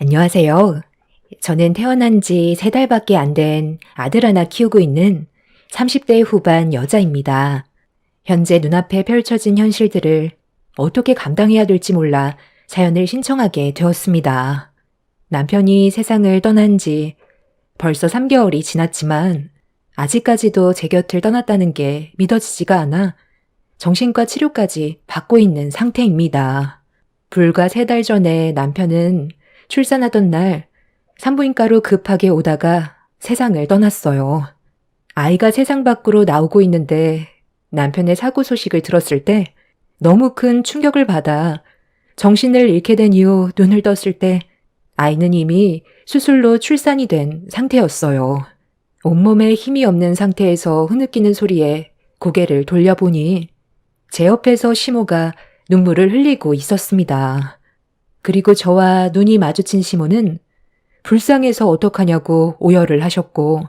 안녕하세요. 저는 태어난 지 3달밖에 안 된 아들 하나 키우고 있는 30대 후반 여자입니다. 현재 눈앞에 펼쳐진 현실들을 어떻게 감당해야 될지 몰라 사연을 신청하게 되었습니다. 남편이 세상을 떠난 지 벌써 3개월이 지났지만 아직까지도 제 곁을 떠났다는 게 믿어지지가 않아 정신과 치료까지 받고 있는 상태입니다. 불과 3달 전에 남편은 출산하던 날 산부인과로 급하게 오다가 세상을 떠났어요. 아이가 세상 밖으로 나오고 있는데 남편의 사고 소식을 들었을 때 너무 큰 충격을 받아 정신을 잃게 된 이후 눈을 떴을 때 아이는 이미 수술로 출산이 된 상태였어요. 온몸에 힘이 없는 상태에서 흐느끼는 소리에 고개를 돌려보니 제 옆에서 시모가 눈물을 흘리고 있었습니다. 그리고 저와 눈이 마주친 시모는 불쌍해서 어떡하냐고 오열을 하셨고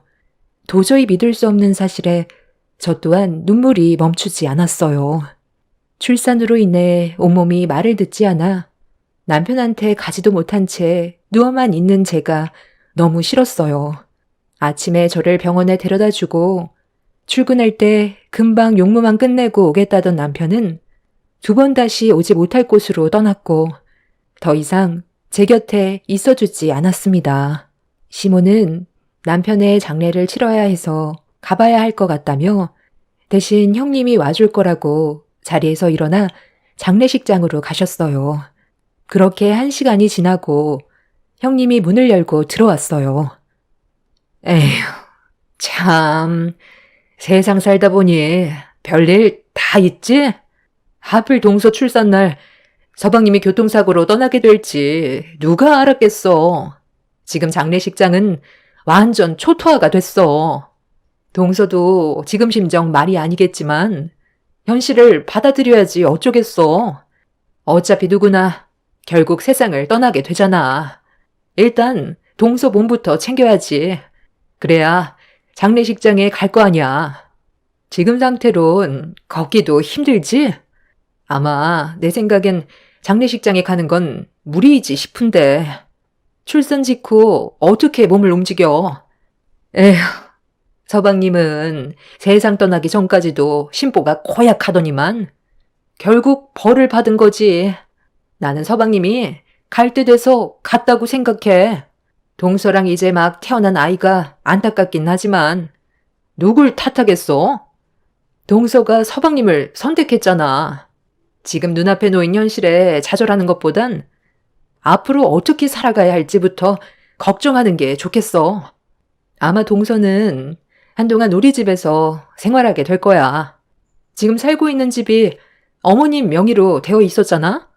도저히 믿을 수 없는 사실에 저 또한 눈물이 멈추지 않았어요. 출산으로 인해 온몸이 말을 듣지 않아 남편한테 가지도 못한 채 누워만 있는 제가 너무 싫었어요. 아침에 저를 병원에 데려다 주고 출근할 때 금방 용무만 끝내고 오겠다던 남편은 2번 다시 오지 못할 곳으로 떠났고 더 이상 제 곁에 있어주지 않았습니다. 시모는 남편의 장례를 치러야 해서 가봐야 할 것 같다며 대신 형님이 와줄 거라고 자리에서 일어나 장례식장으로 가셨어요. 그렇게 1시간이 지나고 형님이 문을 열고 들어왔어요. 에휴, 참, 세상 살다 보니 별일 다 있지? 하필 동서 출산날 서방님이 교통사고로 떠나게 될지 누가 알았겠어. 지금 장례식장은 완전 초토화가 됐어. 동서도 지금 심정 말이 아니겠지만 현실을 받아들여야지 어쩌겠어. 어차피 누구나 결국 세상을 떠나게 되잖아. 일단 동서 몸부터 챙겨야지. 그래야 장례식장에 갈 거 아니야. 지금 상태론 걷기도 힘들지? 아마 내 생각엔 장례식장에 가는 건 무리이지 싶은데 출산 직후 어떻게 몸을 움직여? 에휴, 서방님은 세상 떠나기 전까지도 심보가 고약하더니만 결국 벌을 받은 거지. 나는 서방님이 갈 때 돼서 갔다고 생각해. 동서랑 이제 막 태어난 아이가 안타깝긴 하지만 누굴 탓하겠어? 동서가 서방님을 선택했잖아. 지금 눈앞에 놓인 현실에 좌절하는 것보단 앞으로 어떻게 살아가야 할지부터 걱정하는 게 좋겠어. 아마 동서는 한동안 우리 집에서 생활하게 될 거야. 지금 살고 있는 집이 어머님 명의로 되어 있었잖아?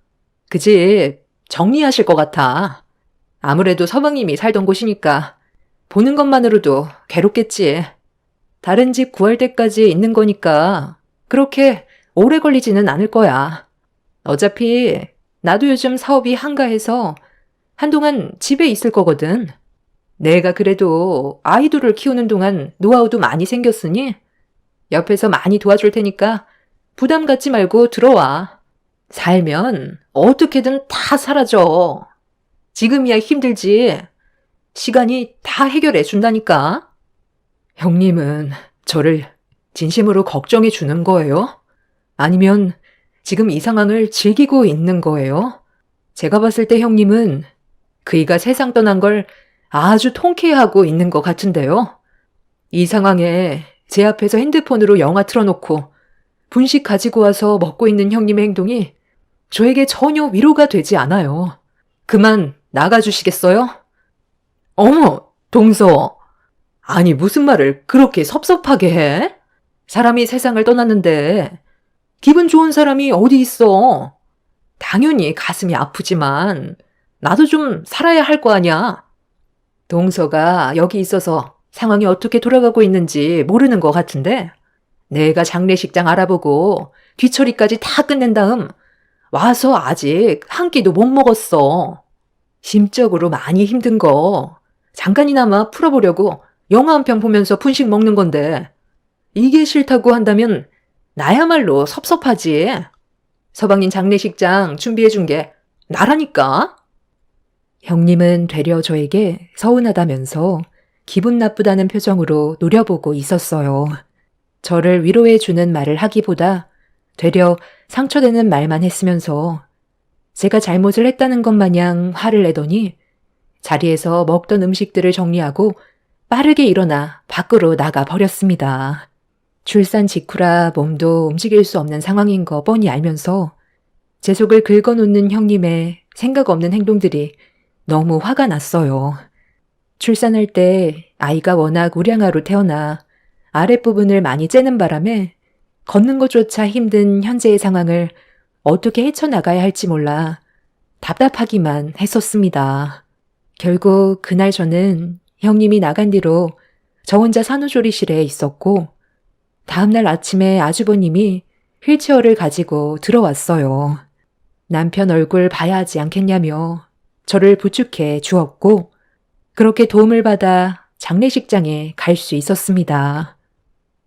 그 집 정리하실 것 같아. 아무래도 서방님이 살던 곳이니까 보는 것만으로도 괴롭겠지. 다른 집 구할 때까지 있는 거니까 그렇게 오래 걸리지는 않을 거야. 어차피 나도 요즘 사업이 한가해서 한동안 집에 있을 거거든. 내가 그래도 아이돌을 키우는 동안 노하우도 많이 생겼으니 옆에서 많이 도와줄 테니까 부담 갖지 말고 들어와. 살면 어떻게든 다 사라져. 지금이야 힘들지. 시간이 다 해결해 준다니까. 형님은 저를 진심으로 걱정해 주는 거예요? 아니면 지금 이 상황을 즐기고 있는 거예요? 제가 봤을 때 형님은 그이가 세상 떠난 걸 아주 통쾌해하고 있는 것 같은데요. 이 상황에 제 앞에서 핸드폰으로 영화 틀어놓고 분식 가지고 와서 먹고 있는 형님의 행동이 저에게 전혀 위로가 되지 않아요. 그만 나가주시겠어요? 어머, 동서. 아니 무슨 말을 그렇게 섭섭하게 해? 사람이 세상을 떠났는데 기분 좋은 사람이 어디 있어? 당연히 가슴이 아프지만 나도 좀 살아야 할 거 아니야. 동서가 여기 있어서 상황이 어떻게 돌아가고 있는지 모르는 것 같은데 내가 장례식장 알아보고 뒤처리까지 다 끝낸 다음 와서 아직 한 끼도 못 먹었어. 심적으로 많이 힘든 거 잠깐이나마 풀어보려고 영화 한 편 보면서 분식 먹는 건데 이게 싫다고 한다면 나야말로 섭섭하지. 서방님 장례식장 준비해준 게 나라니까. 형님은 되려 저에게 서운하다면서 기분 나쁘다는 표정으로 노려보고 있었어요. 저를 위로해주는 말을 하기보다 되려 상처되는 말만 했으면서 제가 잘못을 했다는 것 마냥 화를 내더니 자리에서 먹던 음식들을 정리하고 빠르게 일어나 밖으로 나가 버렸습니다. 출산 직후라 몸도 움직일 수 없는 상황인 거 뻔히 알면서 제 속을 긁어놓는 형님의 생각 없는 행동들이 너무 화가 났어요. 출산할 때 아이가 워낙 우량아로 태어나 아랫부분을 많이 째는 바람에 걷는 것조차 힘든 현재의 상황을 어떻게 헤쳐나가야 할지 몰라 답답하기만 했었습니다. 결국 그날 저는 형님이 나간 뒤로 저 혼자 산후조리실에 있었고 다음날 아침에 아주버님이 휠체어를 가지고 들어왔어요. 남편 얼굴 봐야 하지 않겠냐며 저를 부축해 주었고 그렇게 도움을 받아 장례식장에 갈 수 있었습니다.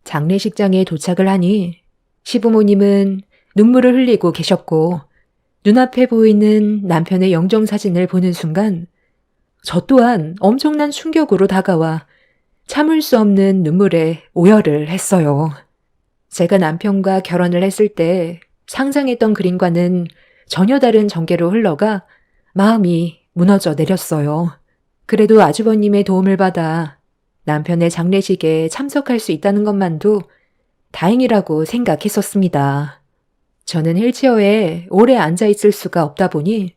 장례식장에 도착을 하니 시부모님은 눈물을 흘리고 계셨고 눈앞에 보이는 남편의 영정사진을 보는 순간 저 또한 엄청난 충격으로 다가와 참을 수 없는 눈물에 오열을 했어요. 제가 남편과 결혼을 했을 때 상상했던 그림과는 전혀 다른 전개로 흘러가 마음이 무너져 내렸어요. 그래도 아주버님의 도움을 받아 남편의 장례식에 참석할 수 있다는 것만도 다행이라고 생각했었습니다. 저는 휠체어에 오래 앉아 있을 수가 없다 보니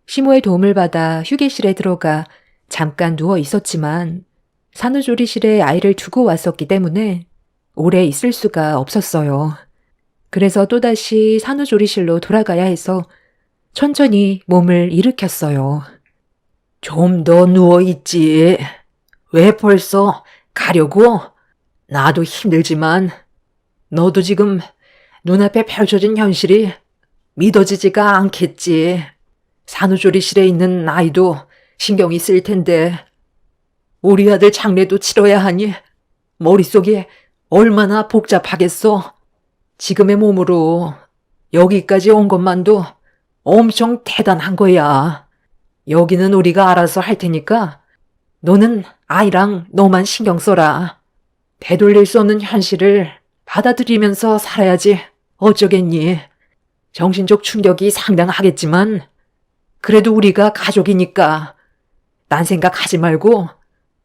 시모의 도움을 받아 휴게실에 들어가 잠깐 누워 있었지만 산후조리실에 아이를 두고 왔었기 때문에 오래 있을 수가 없었어요. 그래서 또다시 산후조리실로 돌아가야 해서 천천히 몸을 일으켰어요. 좀 더 누워있지. 왜 벌써 가려고? 나도 힘들지만 너도 지금 눈앞에 펼쳐진 현실이 믿어지지가 않겠지. 산후조리실에 있는 아이도 신경이 쓸 텐데 우리 아들 장례도 치러야 하니 머릿속이 얼마나 복잡하겠어. 지금의 몸으로 여기까지 온 것만도 엄청 대단한 거야. 여기는 우리가 알아서 할 테니까 너는 아이랑 너만 신경 써라. 되돌릴 수 없는 현실을 받아들이면서 살아야지 어쩌겠니. 정신적 충격이 상당하겠지만 그래도 우리가 가족이니까 딴 생각하지 말고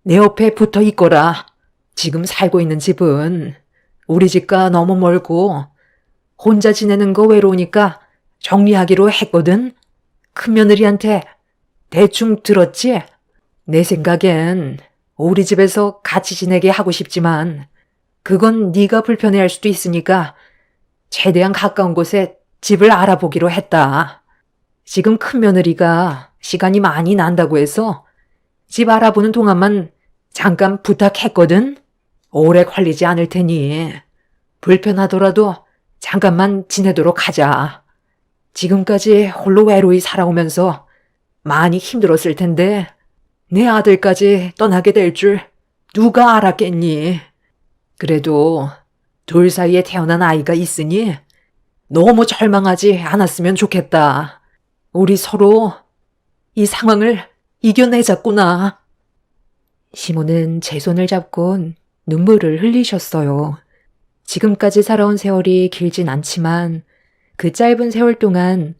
내 옆에 붙어 있거라. 지금 살고 있는 집은 우리 집과 너무 멀고 혼자 지내는 거 외로우니까 정리하기로 했거든. 큰며느리한테 대충 들었지? 내 생각엔 우리 집에서 같이 지내게 하고 싶지만 그건 네가 불편해할 수도 있으니까 최대한 가까운 곳에 집을 알아보기로 했다. 지금 큰며느리가 시간이 많이 난다고 해서 집 알아보는 동안만 잠깐 부탁했거든. 오래 걸리지 않을 테니 불편하더라도 잠깐만 지내도록 하자. 지금까지 홀로 외로이 살아오면서 많이 힘들었을 텐데 내 아들까지 떠나게 될 줄 누가 알았겠니. 그래도 둘 사이에 태어난 아이가 있으니 너무 절망하지 않았으면 좋겠다. 우리 서로 이 상황을 이겨내자꾸나. 시모는 제 손을 잡곤 눈물을 흘리셨어요. 지금까지 살아온 세월이 길진 않지만 그 짧은 세월 동안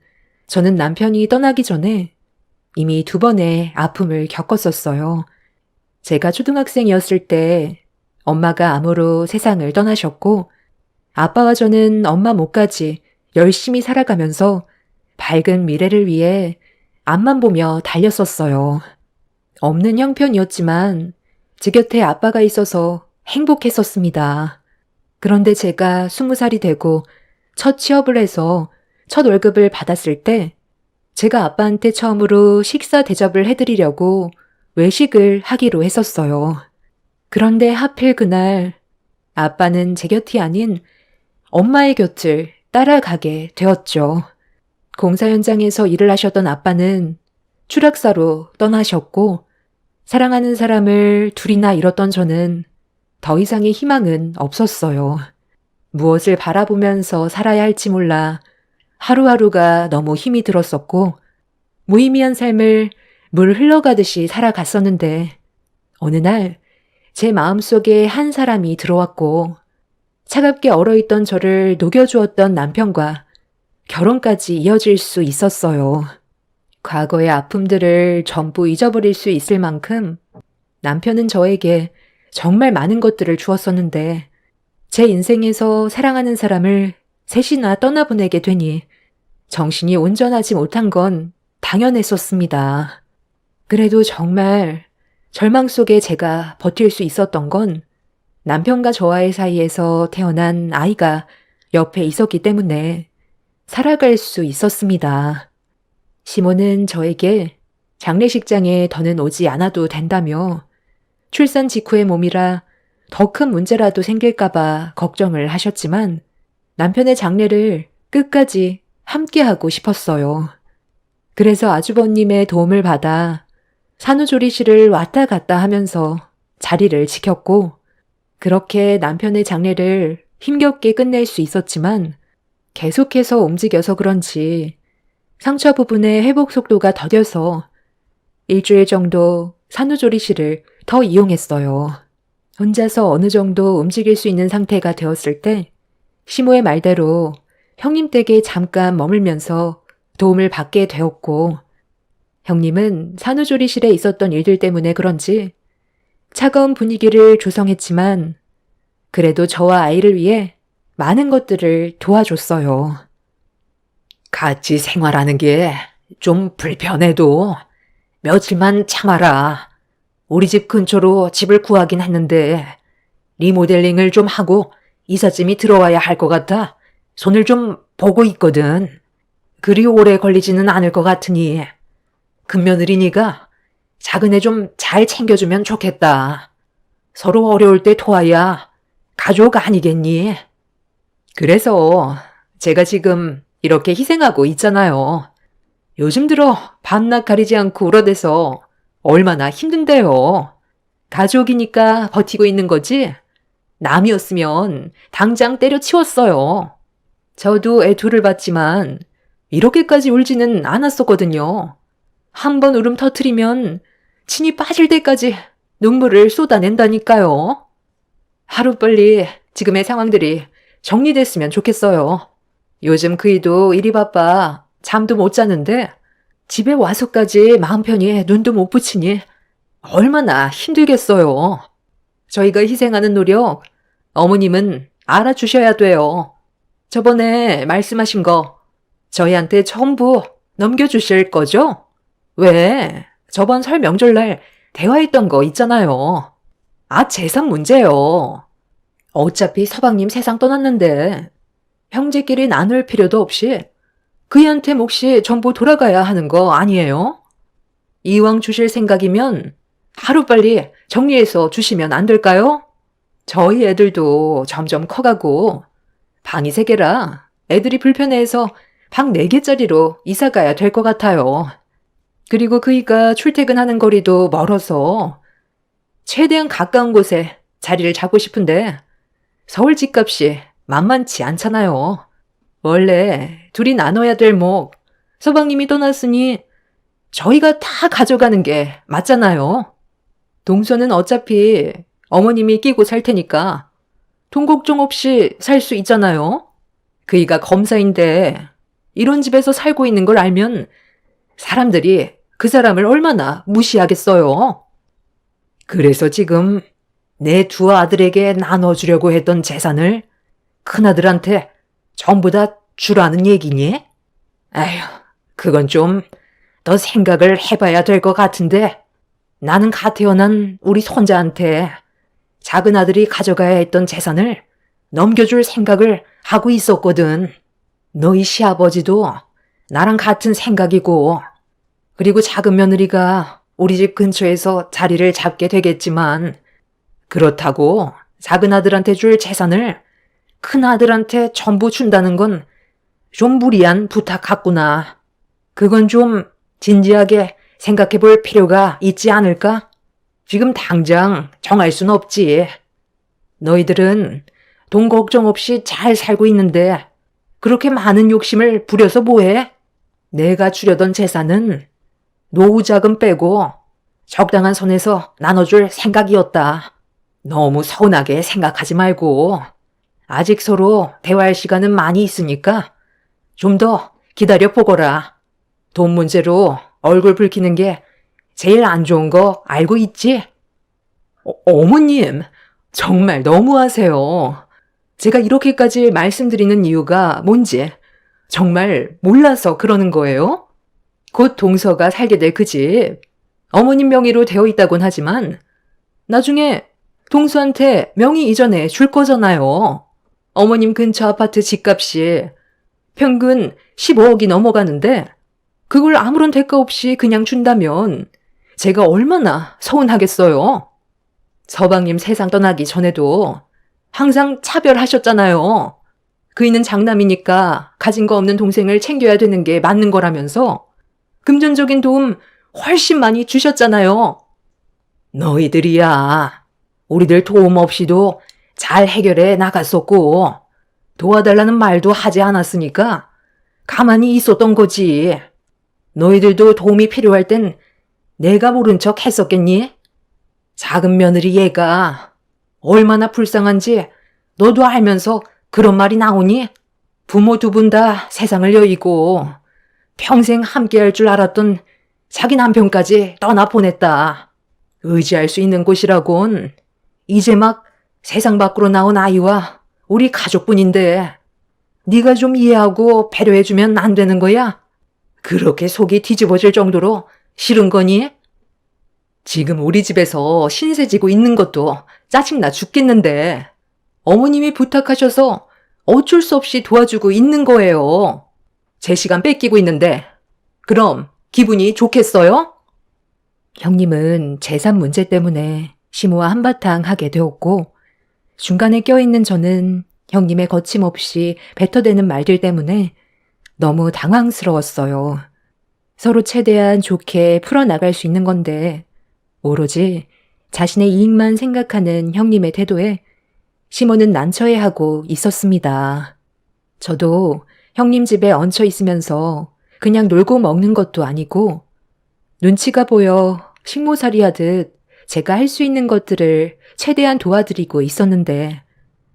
저는 남편이 떠나기 전에 이미 2번의 아픔을 겪었었어요. 제가 초등학생이었을 때 엄마가 암으로 세상을 떠나셨고 아빠와 저는 엄마 몫까지 열심히 살아가면서 밝은 미래를 위해 앞만 보며 달렸었어요. 없는 형편이었지만 제 곁에 아빠가 있어서 행복했었습니다. 그런데 제가 20살이 되고 첫 취업을 해서 첫 월급을 받았을 때 제가 아빠한테 처음으로 식사 대접을 해드리려고 외식을 하기로 했었어요. 그런데 하필 그날 아빠는 제 곁이 아닌 엄마의 곁을 따라가게 되었죠. 공사 현장에서 일을 하셨던 아빠는 추락사로 떠나셨고 사랑하는 사람을 둘이나 잃었던 저는 더 이상의 희망은 없었어요. 무엇을 바라보면서 살아야 할지 몰라 하루하루가 너무 힘이 들었었고 무의미한 삶을 물 흘러가듯이 살아갔었는데 어느 날 제 마음속에 한 사람이 들어왔고 차갑게 얼어있던 저를 녹여주었던 남편과 결혼까지 이어질 수 있었어요. 과거의 아픔들을 전부 잊어버릴 수 있을 만큼 남편은 저에게 정말 많은 것들을 주었었는데 제 인생에서 사랑하는 사람을 셋이나 떠나보내게 되니 정신이 온전하지 못한 건 당연했었습니다. 그래도 정말 절망 속에 제가 버틸 수 있었던 건 남편과 저와의 사이에서 태어난 아이가 옆에 있었기 때문에 살아갈 수 있었습니다. 시모는 저에게 장례식장에 더는 오지 않아도 된다며 출산 직후의 몸이라 더 큰 문제라도 생길까봐 걱정을 하셨지만 남편의 장례를 끝까지 함께하고 싶었어요. 그래서 아주버님의 도움을 받아 산후조리실을 왔다 갔다 하면서 자리를 지켰고 그렇게 남편의 장례를 힘겹게 끝낼 수 있었지만 계속해서 움직여서 그런지 상처 부분의 회복 속도가 더뎌서 일주일 정도 산후조리실을 더 이용했어요. 혼자서 어느 정도 움직일 수 있는 상태가 되었을 때 시모의 말대로 형님 댁에 잠깐 머물면서 도움을 받게 되었고 형님은 산후조리실에 있었던 일들 때문에 그런지 차가운 분위기를 조성했지만 그래도 저와 아이를 위해 많은 것들을 도와줬어요. 같이 생활하는 게 좀 불편해도 며칠만 참아라. 우리 집 근처로 집을 구하긴 했는데 리모델링을 좀 하고 이삿짐이 들어와야 할 것 같아 손을 좀 보고 있거든. 그리 오래 걸리지는 않을 것 같으니 큰며느리니까 작은 애 좀 잘 챙겨주면 좋겠다. 서로 어려울 때 도와야 가족 아니겠니? 그래서 제가 지금 이렇게 희생하고 있잖아요. 요즘 들어 밤낮 가리지 않고 울어대서 얼마나 힘든데요. 가족이니까 버티고 있는 거지 남이었으면 당장 때려치웠어요. 저도 애 둘을 봤지만 이렇게까지 울지는 않았었거든요. 한 번 울음 터트리면 침이 빠질 때까지 눈물을 쏟아낸다니까요. 하루빨리 지금의 상황들이 정리됐으면 좋겠어요. 요즘 그이도 일이 바빠 잠도 못 자는데 집에 와서까지 마음 편히 눈도 못 붙이니 얼마나 힘들겠어요. 저희가 희생하는 노력 어머님은 알아주셔야 돼요. 저번에 말씀하신 거 저희한테 전부 넘겨주실 거죠? 왜? 저번 설 명절날 대화했던 거 있잖아요. 아, 재산 문제요. 어차피 서방님 세상 떠났는데 형제끼리 나눌 필요도 없이 그이한테 몫이 전부 돌아가야 하는 거 아니에요? 이왕 주실 생각이면 하루빨리 정리해서 주시면 안 될까요? 저희 애들도 점점 커가고 방이 3개라 애들이 불편해해서 방 4개짜리로 이사 가야 될 것 같아요. 그리고 그이가 출퇴근하는 거리도 멀어서 최대한 가까운 곳에 자리를 잡고 싶은데 서울 집값이 만만치 않잖아요. 원래 둘이 나눠야 될 몫 서방님이 떠났으니 저희가 다 가져가는 게 맞잖아요. 동서는 어차피 어머님이 끼고 살 테니까 돈 걱정 없이 살 수 있잖아요. 그이가 검사인데 이런 집에서 살고 있는 걸 알면 사람들이 그 사람을 얼마나 무시하겠어요. 그래서 지금 내 2 아들에게 나눠주려고 했던 재산을 큰아들한테 전부 다 주라는 얘기니? 아휴, 그건 좀 더 생각을 해봐야 될 것 같은데 나는 갓 태어난 우리 손자한테 작은 아들이 가져가야 했던 재산을 넘겨줄 생각을 하고 있었거든. 너희 시아버지도 나랑 같은 생각이고 그리고 작은 며느리가 우리 집 근처에서 자리를 잡게 되겠지만 그렇다고 작은 아들한테 줄 재산을 큰 아들한테 전부 준다는 건 좀 무리한 부탁 같구나. 그건 좀 진지하게 생각해 볼 필요가 있지 않을까? 지금 당장 정할 순 없지. 너희들은 돈 걱정 없이 잘 살고 있는데 그렇게 많은 욕심을 부려서 뭐해? 내가 주려던 재산은 노후 자금 빼고 적당한 선에서 나눠줄 생각이었다. 너무 서운하게 생각하지 말고 아직 서로 대화할 시간은 많이 있으니까 좀 더 기다려 보거라. 돈 문제로 얼굴 붉히는 게 제일 안 좋은 거 알고 있지? 어머님, 정말 너무하세요. 제가 이렇게까지 말씀드리는 이유가 뭔지 정말 몰라서 그러는 거예요? 곧 동서가 살게 될 그 집, 어머님 명의로 되어 있다곤 하지만 나중에 동서한테 명의 이전해 줄 거잖아요. 어머님 근처 아파트 집값이 평균 15억이 넘어가는데 그걸 아무런 대가 없이 그냥 준다면 제가 얼마나 서운하겠어요. 서방님 세상 떠나기 전에도 항상 차별하셨잖아요. 그이는 장남이니까 가진 거 없는 동생을 챙겨야 되는 게 맞는 거라면서 금전적인 도움 훨씬 많이 주셨잖아요. 너희들이야. 우리들 도움 없이도 잘 해결해 나갔었고 도와달라는 말도 하지 않았으니까 가만히 있었던 거지. 너희들도 도움이 필요할 땐 내가 모른 척 했었겠니? 작은 며느리 얘가 얼마나 불쌍한지 너도 알면서 그런 말이 나오니? 부모 두 분 다 세상을 여의고 평생 함께할 줄 알았던 자기 남편까지 떠나보냈다. 의지할 수 있는 곳이라곤 이제 막 세상 밖으로 나온 아이와 우리 가족뿐인데 네가 좀 이해하고 배려해주면 안 되는 거야? 그렇게 속이 뒤집어질 정도로 싫은 거니? 지금 우리 집에서 신세 지고 있는 것도 짜증나 죽겠는데 어머님이 부탁하셔서 어쩔 수 없이 도와주고 있는 거예요. 제 시간 뺏기고 있는데 그럼 기분이 좋겠어요? 형님은 재산 문제 때문에 시모와 한바탕 하게 되었고 중간에 껴있는 저는 형님의 거침없이 뱉어대는 말들 때문에 너무 당황스러웠어요. 서로 최대한 좋게 풀어나갈 수 있는 건데 오로지 자신의 이익만 생각하는 형님의 태도에 시모는 난처해하고 있었습니다. 저도 형님 집에 얹혀 있으면서 그냥 놀고 먹는 것도 아니고 눈치가 보여 식모살이 하듯 제가 할 수 있는 것들을 최대한 도와드리고 있었는데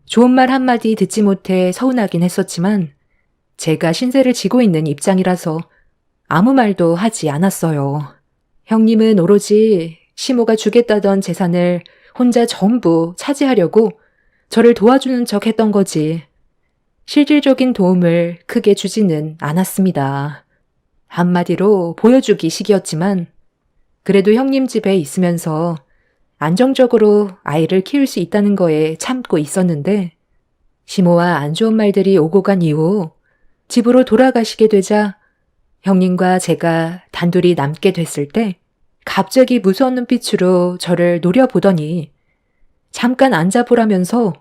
좋은 말 한마디 듣지 못해 서운하긴 했었지만 제가 신세를 지고 있는 입장이라서 아무 말도 하지 않았어요. 형님은 오로지 시모가 주겠다던 재산을 혼자 전부 차지하려고 저를 도와주는 척 했던 거지. 실질적인 도움을 크게 주지는 않았습니다. 한마디로 보여주기식이었지만 그래도 형님 집에 있으면서 안정적으로 아이를 키울 수 있다는 거에 참고 있었는데 시모와 안 좋은 말들이 오고 간 이후 집으로 돌아가시게 되자 형님과 제가 단둘이 남게 됐을 때 갑자기 무서운 눈빛으로 저를 노려보더니 잠깐 앉아보라면서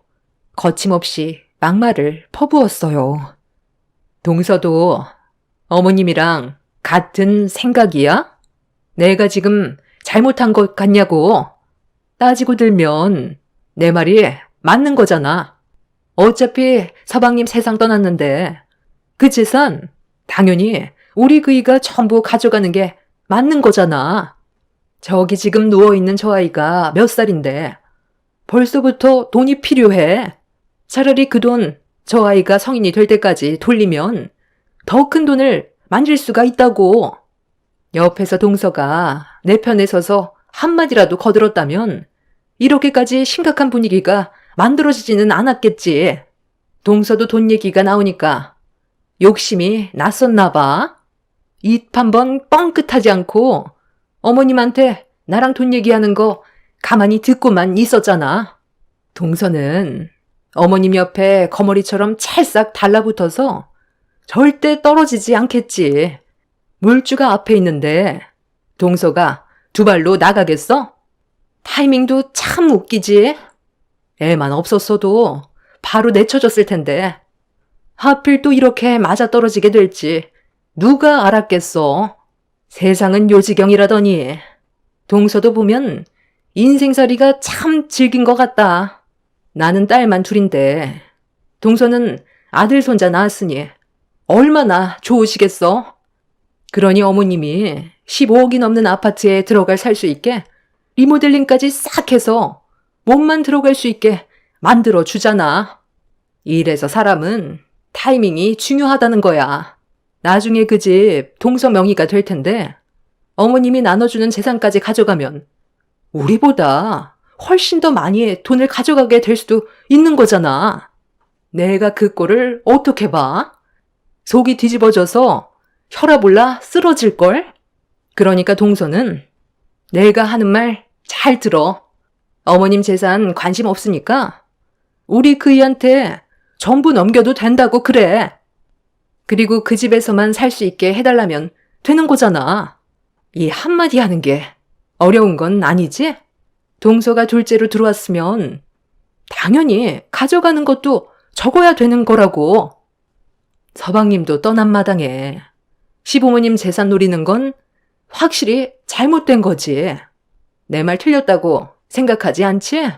거침없이 막말을 퍼부었어요. 동서도 어머님이랑 같은 생각이야? 내가 지금 잘못한 것 같냐고. 따지고 들면 내 말이 맞는 거잖아. 어차피 서방님 세상 떠났는데 그 재산 당연히 우리 그이가 전부 가져가는 게 맞는 거잖아. 저기 지금 누워있는 저 아이가 몇 살인데 벌써부터 돈이 필요해. 차라리 그 돈 저 아이가 성인이 될 때까지 돌리면 더 큰 돈을 만질 수가 있다고. 옆에서 동서가 내 편에 서서 한마디라도 거들었다면 이렇게까지 심각한 분위기가 만들어지지는 않았겠지. 동서도 돈 얘기가 나오니까 욕심이 났었나 봐. 입 한번 뻥끗하지 않고 어머님한테 나랑 돈 얘기하는 거 가만히 듣고만 있었잖아. 동서는 어머님 옆에 거머리처럼 찰싹 달라붙어서 절대 떨어지지 않겠지. 물주가 앞에 있는데 동서가 두 발로 나가겠어? 타이밍도 참 웃기지. 애만 없었어도 바로 내쳐졌을 텐데 하필 또 이렇게 맞아떨어지게 될지 누가 알았겠어. 세상은 요지경이라더니. 동서도 보면 인생살이가 참 질긴 것 같다. 나는 딸만 둘인데 동서는 아들 손자 낳았으니 얼마나 좋으시겠어? 그러니 어머님이 15억이 넘는 아파트에 들어갈 살 수 있게 리모델링까지 싹 해서 몸만 들어갈 수 있게 만들어 주잖아. 이래서 사람은 타이밍이 중요하다는 거야. 나중에 그 집 동서 명의가 될 텐데 어머님이 나눠주는 재산까지 가져가면 우리보다 훨씬 더 많이 돈을 가져가게 될 수도 있는 거잖아. 내가 그 꼴을 어떻게 봐? 속이 뒤집어져서 혈압 올라 쓰러질걸? 그러니까 동서는 내가 하는 말 잘 들어. 어머님 재산 관심 없으니까 우리 그이한테 전부 넘겨도 된다고 그래. 그리고 그 집에서만 살 수 있게 해달라면 되는 거잖아. 이 한마디 하는 게 어려운 건 아니지? 동서가 둘째로 들어왔으면 당연히 가져가는 것도 적어야 되는 거라고. 서방님도 떠난 마당에 시부모님 재산 노리는 건 확실히 잘못된 거지. 내 말 틀렸다고 생각하지 않지?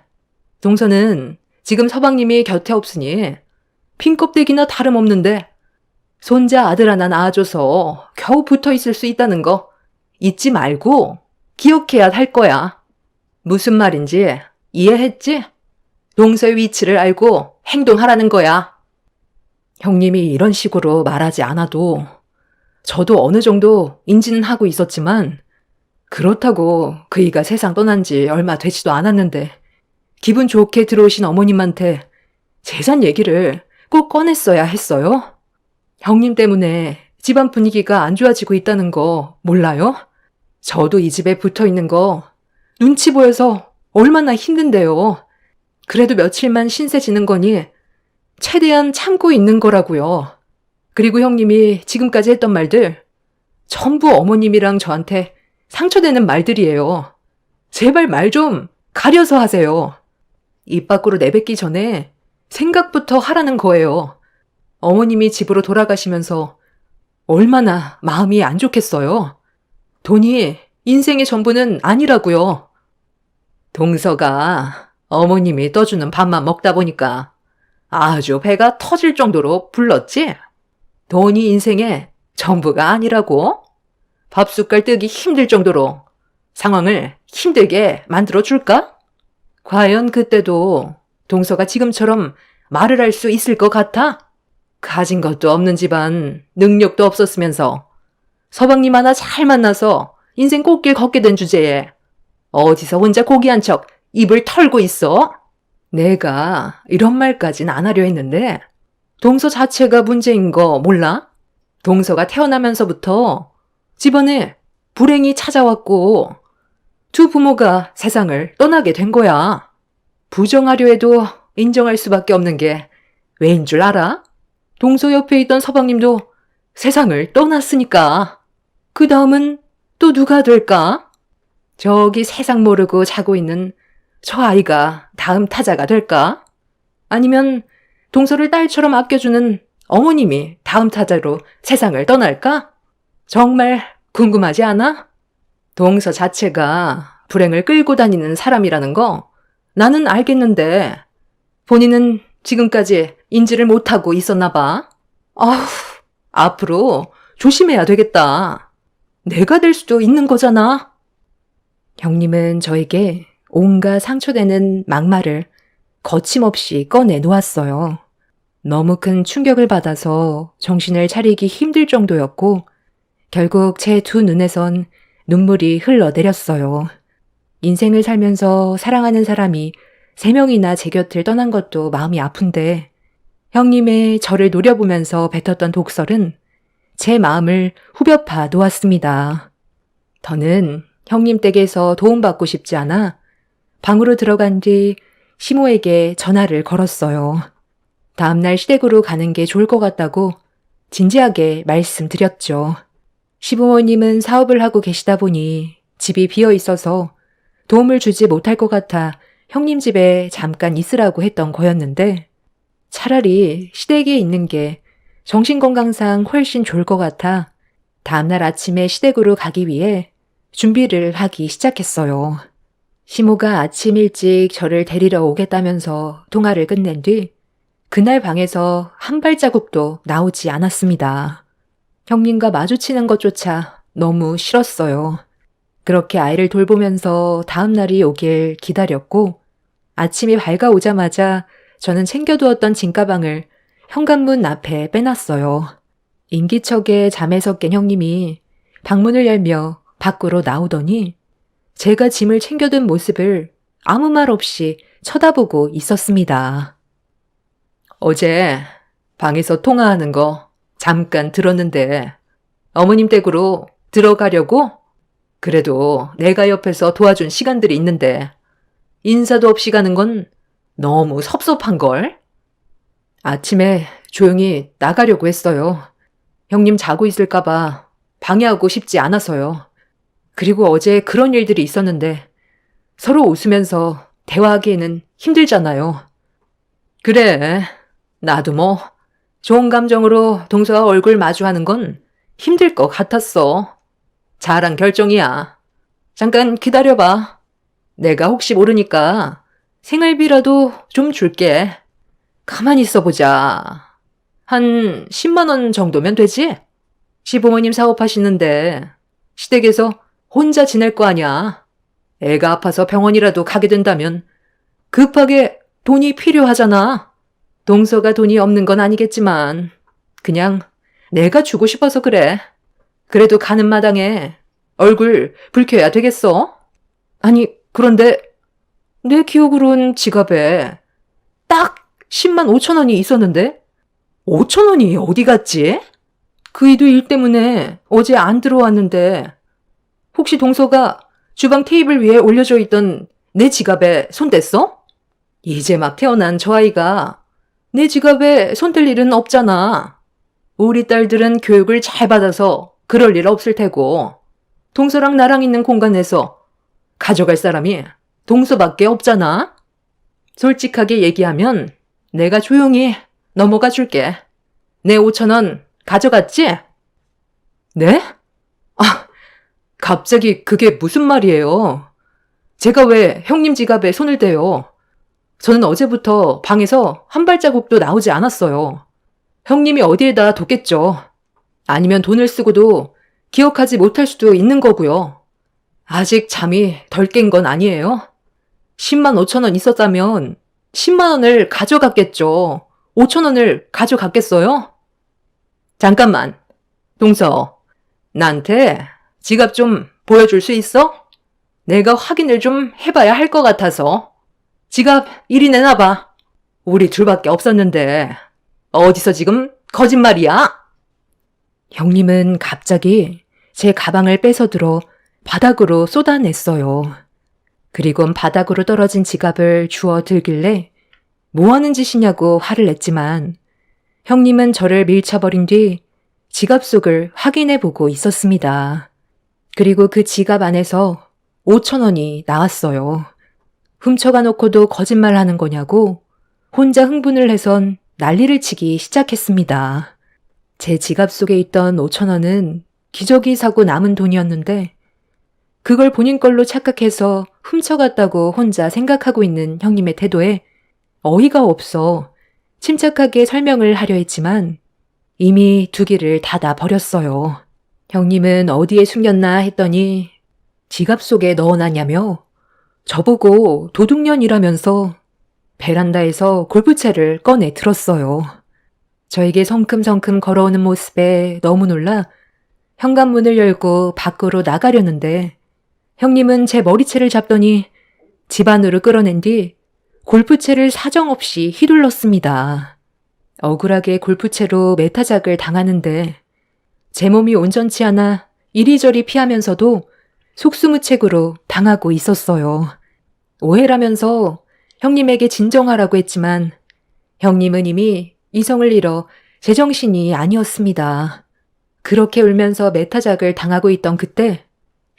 동서는 지금 서방님이 곁에 없으니 핀껍데기나 다름없는데 손자 아들 하나 낳아줘서 겨우 붙어 있을 수 있다는 거 잊지 말고 기억해야 할 거야. 무슨 말인지 이해했지? 동서의 위치를 알고 행동하라는 거야. 형님이 이런 식으로 말하지 않아도 저도 어느 정도 인지는 하고 있었지만 그렇다고 그이가 세상 떠난 지 얼마 되지도 않았는데 기분 좋게 들어오신 어머님한테 재산 얘기를 꼭 꺼냈어야 했어요? 형님 때문에 집안 분위기가 안 좋아지고 있다는 거 몰라요? 저도 이 집에 붙어 있는 거 눈치 보여서 얼마나 힘든데요. 그래도 며칠만 신세 지는 거니 최대한 참고 있는 거라고요. 그리고 형님이 지금까지 했던 말들 전부 어머님이랑 저한테 상처되는 말들이에요. 제발 말 좀 가려서 하세요. 입 밖으로 내뱉기 전에 생각부터 하라는 거예요. 어머님이 집으로 돌아가시면서 얼마나 마음이 안 좋겠어요. 돈이 인생의 전부는 아니라고요. 동서가 어머님이 떠주는 밥만 먹다 보니까 아주 배가 터질 정도로 불렀지? 돈이 인생의 전부가 아니라고? 밥숟갈 뜨기 힘들 정도로 상황을 힘들게 만들어줄까? 과연 그때도 동서가 지금처럼 말을 할 수 있을 것 같아? 가진 것도 없는 집안, 능력도 없었으면서 서방님 하나 잘 만나서 인생 꽃길 걷게 된 주제에 어디서 혼자 고귀한 척 입을 털고 있어? 내가 이런 말까진 안 하려 했는데 동서 자체가 문제인 거 몰라? 동서가 태어나면서부터 집안에 불행이 찾아왔고 두 부모가 세상을 떠나게 된 거야. 부정하려 해도 인정할 수밖에 없는 게 왜인 줄 알아? 동서 옆에 있던 서방님도 세상을 떠났으니까. 그 다음은 또 누가 될까? 저기 세상 모르고 자고 있는 저 아이가 다음 타자가 될까? 아니면 동서를 딸처럼 아껴주는 어머님이 다음 타자로 세상을 떠날까? 정말 궁금하지 않아? 동서 자체가 불행을 끌고 다니는 사람이라는 거 나는 알겠는데 본인은 지금까지 인지를 못하고 있었나 봐. 아휴, 앞으로 조심해야 되겠다. 내가 될 수도 있는 거잖아. 형님은 저에게 온갖 상처되는 막말을 거침없이 꺼내 놓았어요. 너무 큰 충격을 받아서 정신을 차리기 힘들 정도였고 결국 제 두 눈에선 눈물이 흘러내렸어요. 인생을 살면서 사랑하는 사람이 3명이나 제 곁을 떠난 것도 마음이 아픈데 형님의 저를 노려보면서 뱉었던 독설은 제 마음을 후벼 파 놓았습니다. 더는 형님 댁에서 도움받고 싶지 않아 방으로 들어간 뒤 시모에게 전화를 걸었어요. 다음날 시댁으로 가는 게 좋을 것 같다고 진지하게 말씀드렸죠. 시부모님은 사업을 하고 계시다 보니 집이 비어 있어서 도움을 주지 못할 것 같아 형님 집에 잠깐 있으라고 했던 거였는데 차라리 시댁에 있는 게 정신건강상 훨씬 좋을 것 같아 다음날 아침에 시댁으로 가기 위해 준비를 하기 시작했어요. 시모가 아침 일찍 저를 데리러 오겠다면서 통화를 끝낸 뒤 그날 방에서 한 발자국도 나오지 않았습니다. 형님과 마주치는 것조차 너무 싫었어요. 그렇게 아이를 돌보면서 다음 날이 오길 기다렸고 아침이 밝아오자마자 저는 챙겨두었던 짐가방을 현관문 앞에 빼놨어요. 인기척에 잠에서 깬 형님이 방문을 열며 밖으로 나오더니 제가 짐을 챙겨둔 모습을 아무 말 없이 쳐다보고 있었습니다. 어제 방에서 통화하는 거 잠깐 들었는데 어머님 댁으로 들어가려고? 그래도 내가 옆에서 도와준 시간들이 있는데 인사도 없이 가는 건 너무 섭섭한걸? 아침에 조용히 나가려고 했어요. 형님 자고 있을까봐 방해하고 싶지 않아서요. 그리고 어제 그런 일들이 있었는데 서로 웃으면서 대화하기에는 힘들잖아요. 그래, 나도 뭐 좋은 감정으로 동서와 얼굴 마주하는 건 힘들 것 같았어. 잘한 결정이야. 잠깐 기다려봐. 내가 혹시 모르니까 생활비라도 좀 줄게. 가만히 있어보자. 한 10만 원 정도면 되지? 시부모님 사업하시는데 시댁에서 혼자 지낼 거 아니야. 애가 아파서 병원이라도 가게 된다면 급하게 돈이 필요하잖아. 동서가 돈이 없는 건 아니겠지만 그냥 내가 주고 싶어서 그래. 그래도 가는 마당에 얼굴 붉혀야 되겠어? 아니, 그런데 내 기억으론 지갑에 딱 10만 5천 원이 있었는데 5천 원이 어디 갔지? 그이도 일 때문에 어제 안 들어왔는데 혹시 동서가 주방 테이블 위에 올려져 있던 내 지갑에 손댔어? 이제 막 태어난 저 아이가 내 지갑에 손댈 일은 없잖아. 우리 딸들은 교육을 잘 받아서 그럴 일 없을 테고 동서랑 나랑 있는 공간에서 가져갈 사람이 동서밖에 없잖아. 솔직하게 얘기하면 내가 조용히 넘어가 줄게. 내 5천 원 가져갔지? 네? 아, 갑자기 그게 무슨 말이에요? 제가 왜 형님 지갑에 손을 대요? 저는 어제부터 방에서 한 발자국도 나오지 않았어요. 형님이 어디에다 뒀겠죠. 아니면 돈을 쓰고도 기억하지 못할 수도 있는 거고요. 아직 잠이 덜 깬 건 아니에요. 10만 5천 원 있었다면 10만 원을 가져갔겠죠. 5천 원을 가져갔겠어요? 잠깐만. 동서, 나한테 지갑 좀 보여줄 수 있어? 내가 확인을 좀 해봐야 할 것 같아서. 지갑 이리 내놔봐. 우리 둘밖에 없었는데 어디서 지금 거짓말이야? 형님은 갑자기 제 가방을 뺏어들어 바닥으로 쏟아냈어요. 그리곤 바닥으로 떨어진 지갑을 주워 들길래 뭐 하는 짓이냐고 화를 냈지만 형님은 저를 밀쳐버린 뒤 지갑 속을 확인해 보고 있었습니다. 그리고 그 지갑 안에서 5천 원이 나왔어요. 훔쳐가 놓고도 거짓말하는 거냐고 혼자 흥분을 해선 난리를 치기 시작했습니다. 제 지갑 속에 있던 5천 원은 기저귀 사고 남은 돈이었는데 그걸 본인 걸로 착각해서 훔쳐갔다고 혼자 생각하고 있는 형님의 태도에 어이가 없어 침착하게 설명을 하려 했지만 이미 두 귀를 닫아 버렸어요. 형님은 어디에 숨겼나 했더니 지갑 속에 넣어놨냐며 저보고 도둑년이라면서 베란다에서 골프채를 꺼내 들었어요. 저에게 성큼성큼 걸어오는 모습에 너무 놀라 현관문을 열고 밖으로 나가려는데 형님은 제 머리채를 잡더니 집 안으로 끌어낸 뒤 골프채를 사정없이 휘둘렀습니다. 억울하게 골프채로 매타작을 당하는데 제 몸이 온전치 않아 이리저리 피하면서도 속수무책으로 당하고 있었어요. 오해라면서 형님에게 진정하라고 했지만 형님은 이미 이성을 잃어 제정신이 아니었습니다. 그렇게 울면서 매타작을 당하고 있던 그때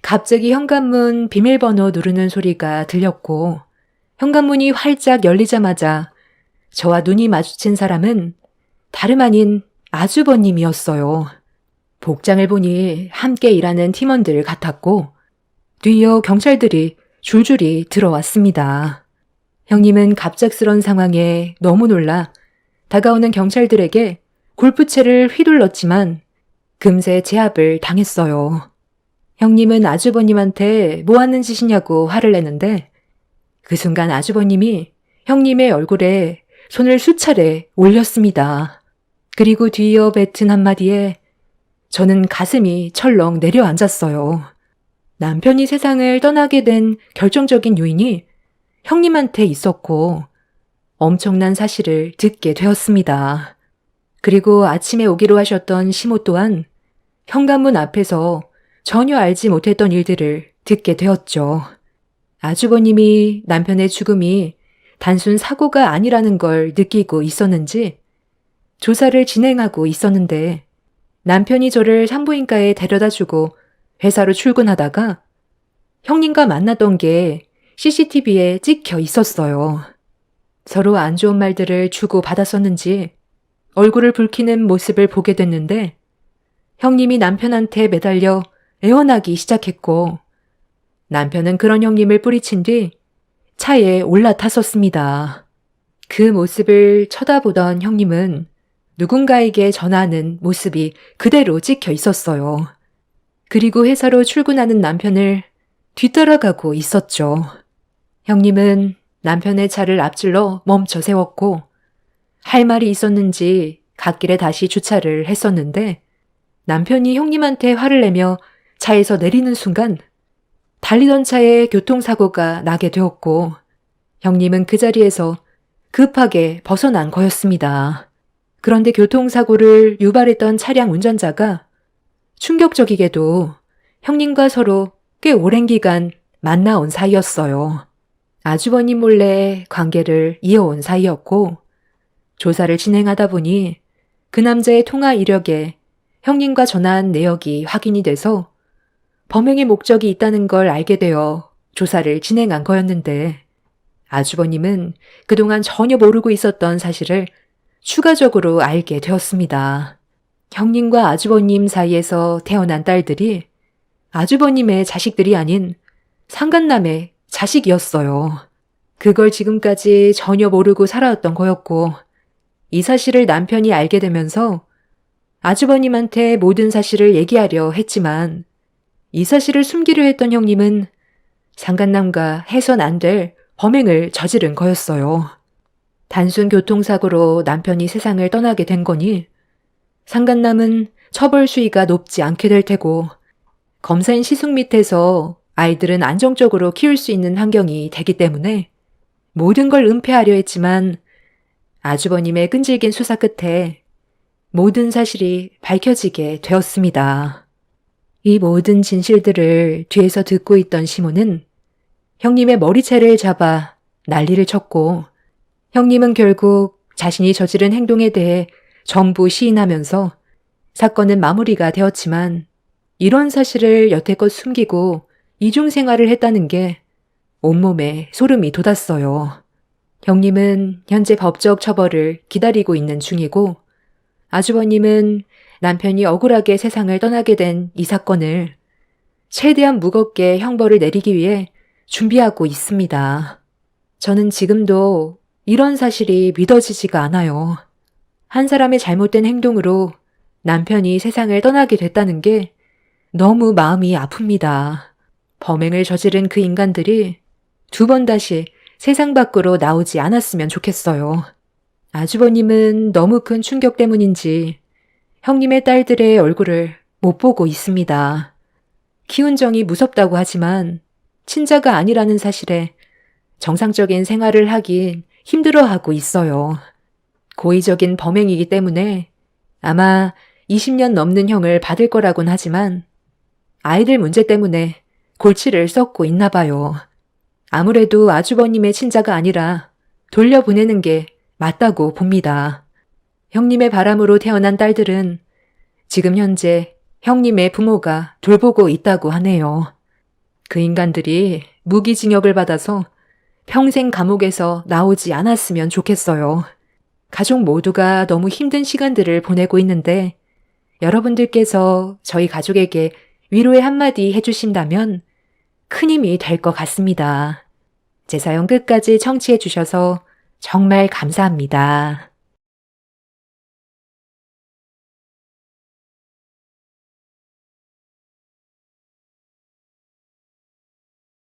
갑자기 현관문 비밀번호 누르는 소리가 들렸고 현관문이 활짝 열리자마자 저와 눈이 마주친 사람은 다름 아닌 아주버님이었어요. 복장을 보니 함께 일하는 팀원들 같았고 뒤이어 경찰들이 줄줄이 들어왔습니다. 형님은 갑작스런 상황에 너무 놀라 다가오는 경찰들에게 골프채를 휘둘렀지만 금세 제압을 당했어요. 형님은 아주버님한테 뭐 하는 짓이냐고 화를 내는데 그 순간 아주버님이 형님의 얼굴에 손을 수차례 올렸습니다. 그리고 뒤이어 뱉은 한마디에 저는 가슴이 철렁 내려앉았어요. 남편이 세상을 떠나게 된 결정적인 요인이 형님한테 있었고 엄청난 사실을 듣게 되었습니다. 그리고 아침에 오기로 하셨던 시모 또한 현관문 앞에서 전혀 알지 못했던 일들을 듣게 되었죠. 아주버님이 남편의 죽음이 단순 사고가 아니라는 걸 느끼고 있었는지 조사를 진행하고 있었는데 남편이 저를 산부인과에 데려다주고 회사로 출근하다가 형님과 만났던 게 CCTV에 찍혀 있었어요. 서로 안 좋은 말들을 주고받았었는지 얼굴을 붉히는 모습을 보게 됐는데 형님이 남편한테 매달려 애원하기 시작했고 남편은 그런 형님을 뿌리친 뒤 차에 올라탔었습니다. 그 모습을 쳐다보던 형님은 누군가에게 전하는 모습이 그대로 찍혀 있었어요. 그리고 회사로 출근하는 남편을 뒤따라가고 있었죠. 형님은 남편의 차를 앞질러 멈춰 세웠고 할 말이 있었는지 갓길에 다시 주차를 했었는데 남편이 형님한테 화를 내며 차에서 내리는 순간 달리던 차에 교통사고가 나게 되었고 형님은 그 자리에서 급하게 벗어난 거였습니다. 그런데 교통사고를 유발했던 차량 운전자가 충격적이게도 형님과 서로 꽤 오랜 기간 만나온 사이였어요. 아주버님 몰래 관계를 이어온 사이였고 조사를 진행하다 보니 그 남자의 통화 이력에 형님과 전한 내역이 확인이 돼서 범행의 목적이 있다는 걸 알게 되어 조사를 진행한 거였는데 아주버님은 그동안 전혀 모르고 있었던 사실을 추가적으로 알게 되었습니다. 형님과 아주버님 사이에서 태어난 딸들이 아주버님의 자식들이 아닌 상간남의 자식이었어요. 그걸 지금까지 전혀 모르고 살아왔던 거였고 이 사실을 남편이 알게 되면서 아주버님한테 모든 사실을 얘기하려 했지만 이 사실을 숨기려 했던 형님은 상간남과 해선 안 될 범행을 저지른 거였어요. 단순 교통사고로 남편이 세상을 떠나게 된 거니 상간남은 처벌 수위가 높지 않게 될 테고 검사인 시숙 밑에서 아이들은 안정적으로 키울 수 있는 환경이 되기 때문에 모든 걸 은폐하려 했지만 아주버님의 끈질긴 수사 끝에 모든 사실이 밝혀지게 되었습니다. 이 모든 진실들을 뒤에서 듣고 있던 시모는 형님의 머리채를 잡아 난리를 쳤고 형님은 결국 자신이 저지른 행동에 대해 전부 시인하면서 사건은 마무리가 되었지만 이런 사실을 여태껏 숨기고 이중생활을 했다는 게 온몸에 소름이 돋았어요. 형님은 현재 법적 처벌을 기다리고 있는 중이고 아주버님은 남편이 억울하게 세상을 떠나게 된 이 사건을 최대한 무겁게 형벌을 내리기 위해 준비하고 있습니다. 저는 지금도 이런 사실이 믿어지지가 않아요. 한 사람의 잘못된 행동으로 남편이 세상을 떠나게 됐다는 게 너무 마음이 아픕니다. 범행을 저지른 그 인간들이 두 번 다시 세상 밖으로 나오지 않았으면 좋겠어요. 아주버님은 너무 큰 충격 때문인지 형님의 딸들의 얼굴을 못 보고 있습니다. 키운 정이 무섭다고 하지만 친자가 아니라는 사실에 정상적인 생활을 하긴 힘들어하고 있어요. 고의적인 범행이기 때문에 아마 20년 넘는 형을 받을 거라곤 하지만 아이들 문제 때문에 골치를 썩고 있나 봐요. 아무래도 아주버님의 친자가 아니라 돌려보내는 게 맞다고 봅니다. 형님의 바람으로 태어난 딸들은 지금 현재 형님의 부모가 돌보고 있다고 하네요. 그 인간들이 무기징역을 받아서 평생 감옥에서 나오지 않았으면 좋겠어요. 가족 모두가 너무 힘든 시간들을 보내고 있는데 여러분들께서 저희 가족에게 위로의 한마디 해주신다면 큰 힘이 될 것 같습니다. 제 사연 끝까지 청취해 주셔서 정말 감사합니다.